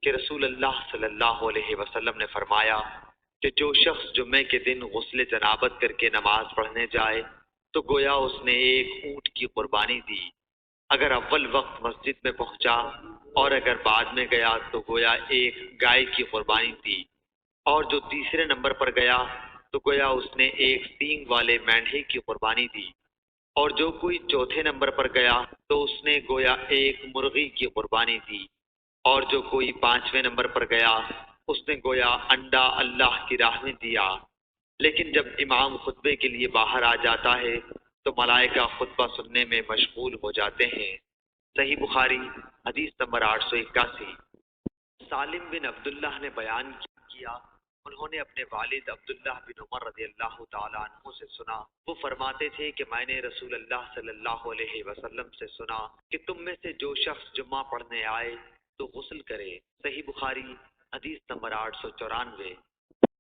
کہ رسول اللہ صلی اللہ علیہ وسلم نے فرمایا کہ جو شخص جمعے کے دن غسل جنابت کر کے نماز پڑھنے جائے تو گویا اس نے ایک اونٹ کی قربانی دی۔ اگر اول وقت مسجد میں پہنچا اور اگر بعد میں گیا تو گویا ایک گائے کی قربانی دی، اور جو تیسرے نمبر پر گیا تو گویا اس نے ایک سینگ والے مینڈھے کی قربانی دی، اور جو کوئی چوتھے نمبر پر گیا تو اس نے گویا ایک مرغی کی قربانی دی، اور جو کوئی پانچویں نمبر پر گیا اس نے گویا انڈا اللہ کی راہ میں دیا۔ لیکن جب امام خطبے کے لیے باہر آ جاتا ہے تو ملائکہ خطبہ سننے میں مشغول ہو جاتے ہیں۔ صحیح بخاری حدیث نمبر 881۔ سالم بن عبداللہ نے بیان کیا، انہوں نے اپنے والد عبداللہ بن عمر رضی اللہ تعالیٰ عنہ سے سنا، وہ فرماتے تھے کہ میں نے رسول اللہ صلی اللہ علیہ وسلم سے سنا کہ تم میں سے جو شخص جمعہ پڑھنے آئے تو غسل کرے۔ صحیح بخاری حدیث نمبر 894۔